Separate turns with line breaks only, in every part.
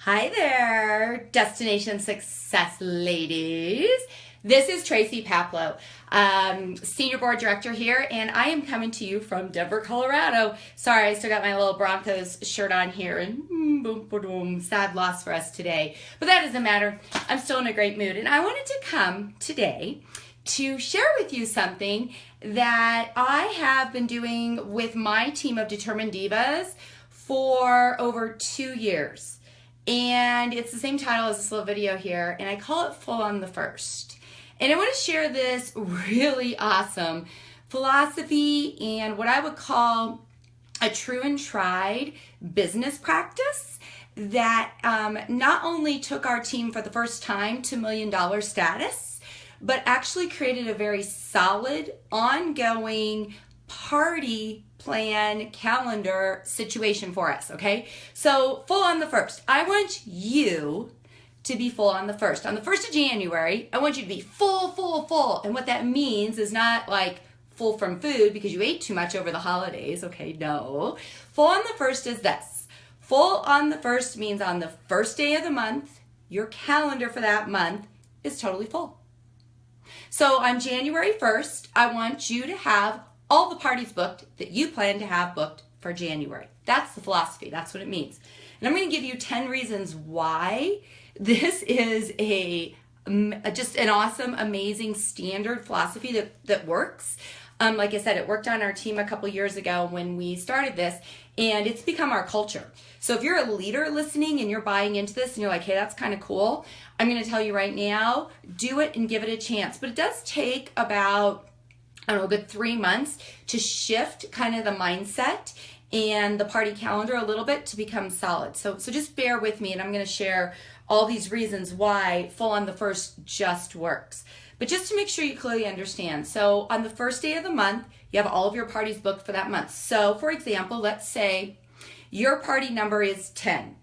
Hi there, Destination Success ladies. This is Tracy Paplow, Senior Board Director here, and I am coming to you from Denver, Colorado. Sorry, I still got my little Broncos shirt on here, and boom, boom, boom, sad loss for us today. But that doesn't matter. I'm still in a great mood, and I wanted to come today to share with you something that I have been doing with my team of Determined Divas for over 2 years. And it's the same title as this little video here, and I call it Full on the First. And I want to share this really awesome philosophy and what I would call a true and tried business practice that not only took our team for the first time to $1 million status, but actually created a very solid, ongoing party plan calendar situation for us, okay? So full on the first. I want you to be full on the first. On the 1st of January, I want you to be full, full, full. And what that means is not like full from food because you ate too much over the holidays, okay? No. Full on the first is this. Full on the first means on the first day of the month, your calendar for that month is totally full. So on January 1st, I want you to have all the parties booked that you plan to have booked for January. That's the philosophy. That's what it means. And I'm going to give you 10 reasons why this is just an awesome, amazing standard philosophy that works. Like I said, it worked on our team a couple years ago when we started this, and it's become our culture. So if you're a leader listening and you're buying into this and you're like, hey, that's kind of cool, I'm going to tell you right now, do it and give it a chance. But it does take about, I don't know, a good 3 months to shift kind of the mindset and the party calendar a little bit to become solid. So just bear with me, and I'm going to share all these reasons why full on the first just works. But just to make sure you clearly understand, so on the first day of the month, you have all of your parties booked for that month. So for example, let's say your party number is 10.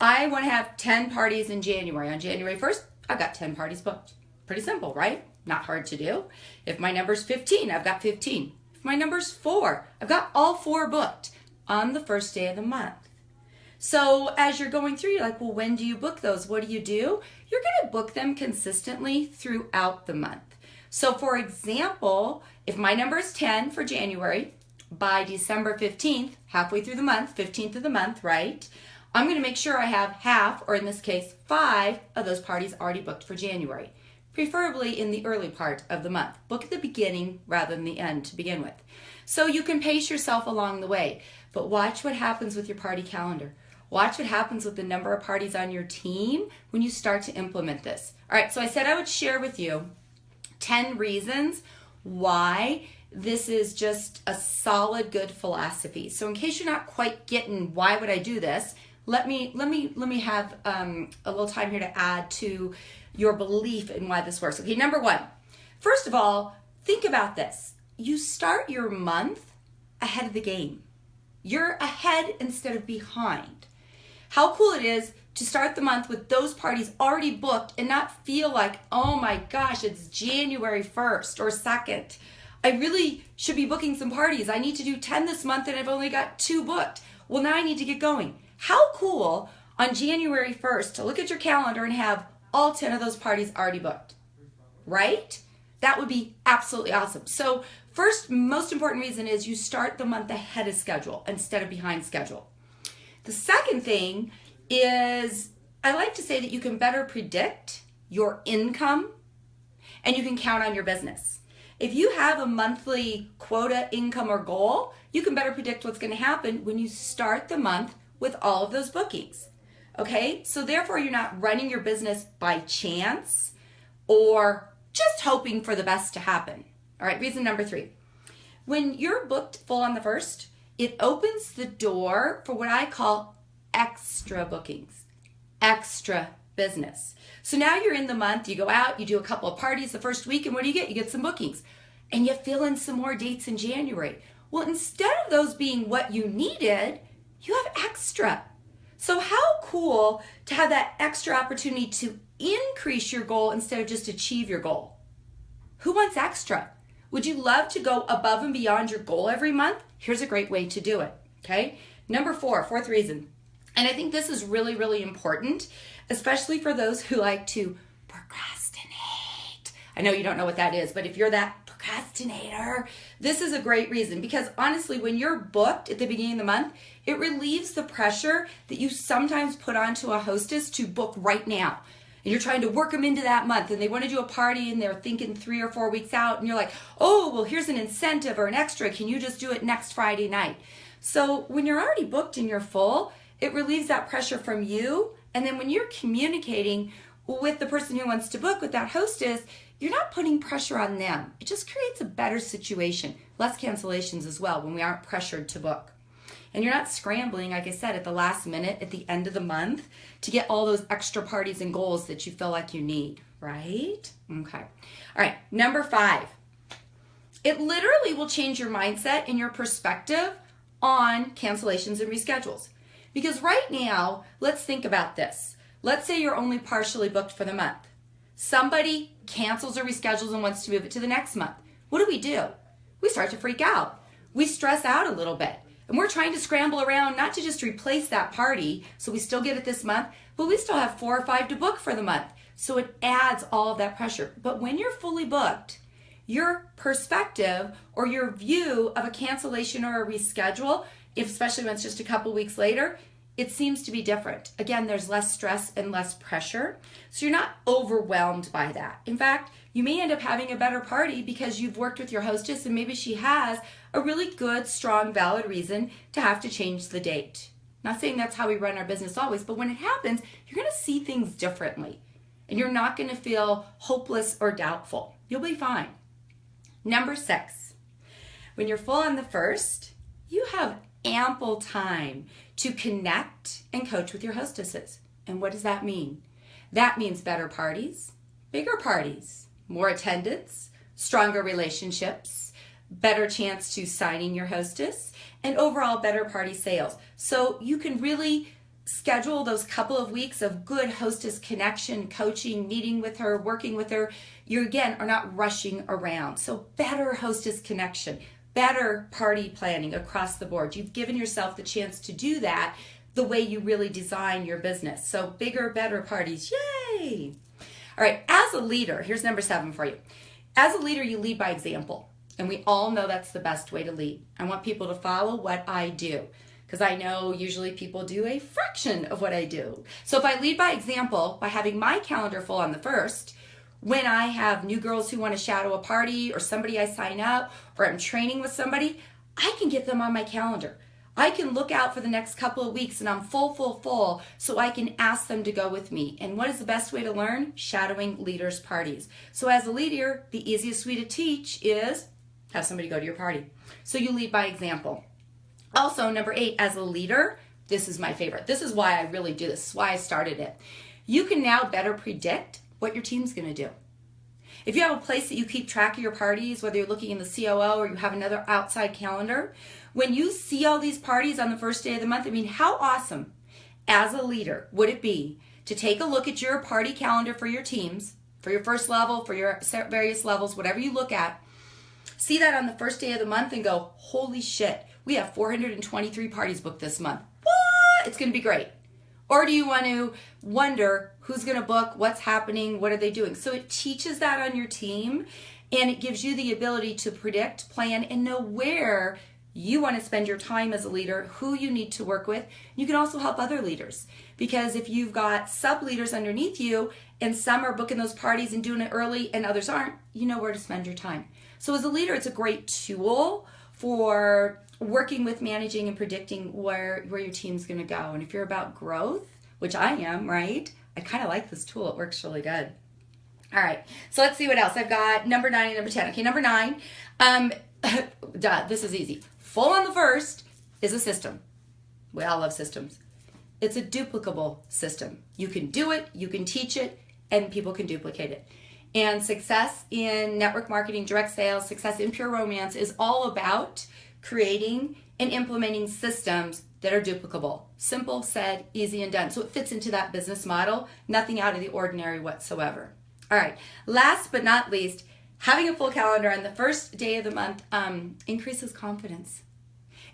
I want to have 10 parties in January. On January 1st, I've got 10 parties booked. Pretty simple, right? Not hard to do. If my number's 15, I've got 15. If my number's 4, I've got all 4 booked on the first day of the month. So as you're going through, you're like, well, when do you book those? What do? You're going to book them consistently throughout the month. So for example, if my number is 10 for January, by December 15th, halfway through the month, 15th of the month, right? I'm going to make sure I have half, or in this case, 5 of those parties already booked for January. Preferably in the early part of the month. Book at the beginning rather than the end to begin with. So you can pace yourself along the way, but watch what happens with your party calendar. Watch what happens with the number of parties on your team when you start to implement this. All right, so I said I would share with you 10 reasons why this is just a solid, good philosophy. So in case you're not quite getting why would I do this, let me have a little time here to add to your belief in why this works. Okay, number 1. First of all, think about this. You start your month ahead of the game. You're ahead instead of behind. How cool it is to start the month with those parties already booked and not feel like, oh my gosh, it's January 1st or 2nd. I really should be booking some parties. I need to do 10 this month and I've only got 2 booked. Well, now I need to get going. How cool on January 1st to look at your calendar and have all 10 of those parties already booked, right? That would be absolutely awesome. So first, most important reason is you start the month ahead of schedule instead of behind schedule. The second thing is I like to say that you can better predict your income and you can count on your business. If you have a monthly quota, income, or goal, you can better predict what's going to happen when you start the month with all of those bookings. Okay, so therefore you're not running your business by chance or just hoping for the best to happen. All right, reason number 3. When you're booked full on the first, it opens the door for what I call extra bookings, extra business. So now you're in the month, you go out, you do a couple of parties the first week, and what do? You get some bookings. And you fill in some more dates in January. Well, instead of those being what you needed, you have extra. So how cool to have that extra opportunity to increase your goal instead of just achieve your goal. Who wants extra? Would you love to go above and beyond your goal every month? Here's a great way to do it, okay? Number 4, fourth reason. And I think this is really, really important, especially for those who like to procrastinate. I know you don't know what that is, but if you're that procrastinator, this is a great reason, because honestly, when you're booked at the beginning of the month, it relieves the pressure that you sometimes put onto a hostess to book right now. And you're trying to work them into that month, and they want to do a party and they're thinking 3 or 4 weeks out, and you're like, oh, well, here's an incentive or an extra. Can you just do it next Friday night? So when you're already booked and you're full, it relieves that pressure from you. And then when you're communicating with the person who wants to book, with that hostess, you're not putting pressure on them. It just creates a better situation. Less cancellations as well when we aren't pressured to book. And you're not scrambling, like I said, at the last minute, at the end of the month, to get all those extra parties and goals that you feel like you need, right? Okay. All right, number 5. It literally will change your mindset and your perspective on cancellations and reschedules. Because right now, let's think about this. Let's say you're only partially booked for the month. Somebody cancels or reschedules and wants to move it to the next month. What do? We start to freak out. We stress out a little bit. And we're trying to scramble around, not to just replace that party so we still get it this month, but we still have 4 or 5 to book for the month. So it adds all of that pressure. But when you're fully booked, your perspective or your view of a cancellation or a reschedule, especially when it's just a couple weeks later, it seems to be different. Again, there's less stress and less pressure. So you're not overwhelmed by that. In fact, you may end up having a better party because you've worked with your hostess and maybe she has a really good, strong, valid reason to have to change the date. Not saying that's how we run our business always, but when it happens, you're going to see things differently. And you're not going to feel hopeless or doubtful. You'll be fine. Number 6, when you're full on the 1st, you have ample time to connect and coach with your hostesses. And what does that mean? That means better parties, bigger parties, more attendance, stronger relationships, better chance to signing your hostess, and overall better party sales. So you can really schedule those couple of weeks of good hostess connection, coaching, meeting with her, working with her. You, again, are not rushing around. So better hostess connection, better party planning across the board. You've given yourself the chance to do that the way you really design your business. So bigger, better parties. Yay! All right, as a leader, here's number 7 for you. As a leader, you lead by example. And we all know that's the best way to lead. I want people to follow what I do, because I know usually people do a fraction of what I do. So if I lead by example, by having my calendar full on the 1st, when I have new girls who want to shadow a party or somebody I sign up or I'm training with somebody, I can get them on my calendar. I can look out for the next couple of weeks and I'm full, so I can ask them to go with me. And what is the best way to learn? Shadowing leaders' parties. So as a leader, the easiest way to teach is have somebody go to your party. So you lead by example. Also, number 8, as a leader, this is my favorite. This is why I really do this. This is why I started it. You can now better predict what your team's going to do. If you have a place that you keep track of your parties, whether you're looking in the COO or you have another outside calendar, when you see all these parties on the 1st day of the month, I mean, how awesome as a leader would it be to take a look at your party calendar for your teams, for your first level, for your various levels, whatever you look at, see that on the 1st day of the month and go, holy shit, we have 423 parties booked this month. What? It's going to be great. Or do you want to wonder who's going to book, what's happening, what are they doing? So it teaches that on your team, and it gives you the ability to predict, plan, and know where you want to spend your time as a leader, who you need to work with. You can also help other leaders, because if you've got sub-leaders underneath you and some are booking those parties and doing it early and others aren't, you know where to spend your time. So as a leader, it's a great tool for working with, managing, and predicting where your team's going to go. And if you're about growth, which I am, right? I kind of like this tool. It works really good. All right. So let's see what else. I've got number 9 and number 10. Okay, number 9. This is easy. Full on the 1st is a system. We all love systems. It's a duplicable system. You can do it, you can teach it, and people can duplicate it. And success in network marketing, direct sales, success in pure romance is all about creating and implementing systems that are duplicable. Simple said, easy and done. So it fits into that business model, nothing out of the ordinary whatsoever. All right, last but not least, having a full calendar on the 1st day of the month increases confidence.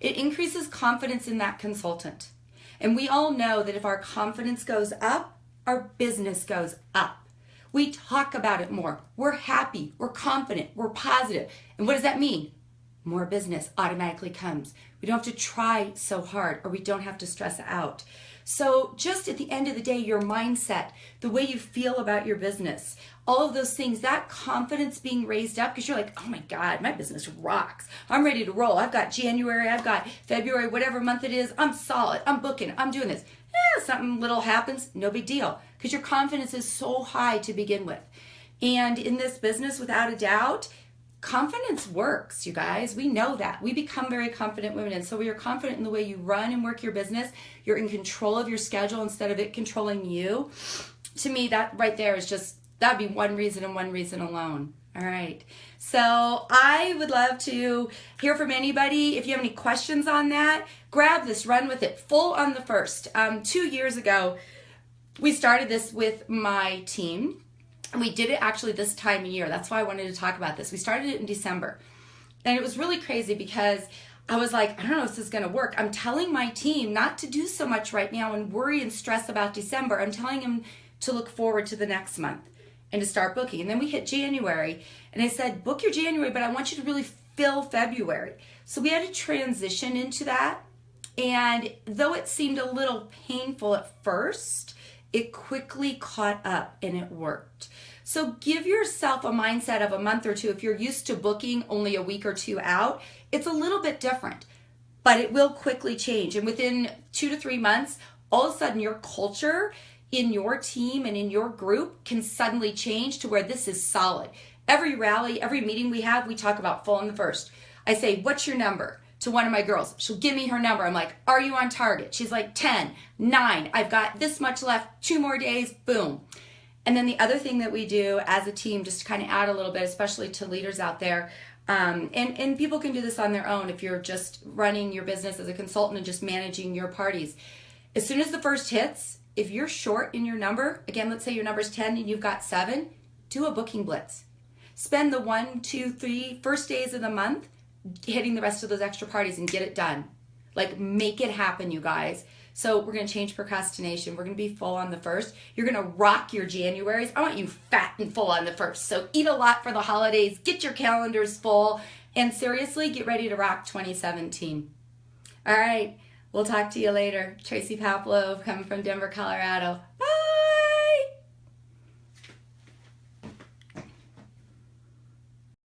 It increases confidence in that consultant. And we all know that if our confidence goes up, our business goes up. We talk about it more. We're happy, we're confident, we're positive. And what does that mean? More business automatically comes. We don't have to try so hard, or we don't have to stress out. So just at the end of the day, your mindset, the way you feel about your business, all of those things, that confidence being raised up, because you're like, oh my God, my business rocks. I'm ready to roll. I've got January, I've got February, whatever month it is. I'm solid. I'm booking. I'm doing this. Something little happens, no big deal, because your confidence is so high to begin with. And in this business, without a doubt, confidence works, you guys. We know that. We become very confident women. And so when you're confident in the way you run and work your business, you're in control of your schedule instead of it controlling you. To me, that right there is just, that'd be one reason and one reason alone. All right. So I would love to hear from anybody. If you have any questions on that, grab this, run with it, full on the first. 2 years ago, we started this with my team. And we did it actually this time of year. That's why I wanted to talk about this. We started it in December. And it was really crazy because I was like, I don't know if this is going to work. I'm telling my team not to do so much right now and worry and stress about December. I'm telling them to look forward to the next month and to start booking. And then we hit January. And I said, book your January, but I want you to really fill February. So we had to transition into that. And though it seemed a little painful at first, it quickly caught up and it worked. So give yourself a mindset of a month or two. If you're used to booking only a week or two out, it's a little bit different, but it will quickly change. And within 2 to 3 months, all of a sudden your culture in your team and in your group can suddenly change to where this is solid. Every rally, every meeting we have, we talk about full on the first. I say, what's your number? To one of my girls. She'll give me her number. I'm like, are you on target? She's like, 10, 9. I've got this much left, 2 more days, boom. And then the other thing that we do as a team, just to kind of add a little bit, especially to leaders out there, and people can do this on their own if you're just running your business as a consultant and just managing your parties. As soon as the first hits, if you're short in your number, again, let's say your number's 10 and you've got 7, do a booking blitz. Spend the 1, 2, 3 first days of the month hitting the rest of those extra parties and get it done. Like, make it happen, you guys. So we're going to change procrastination. We're going to be full on the first. You're going to rock your Januaries. I want you fat and full on the first. So eat a lot for the holidays. Get your calendars full. And seriously, get ready to rock 2017. All right. We'll talk to you later. Tracy Paplow, coming from Denver, Colorado.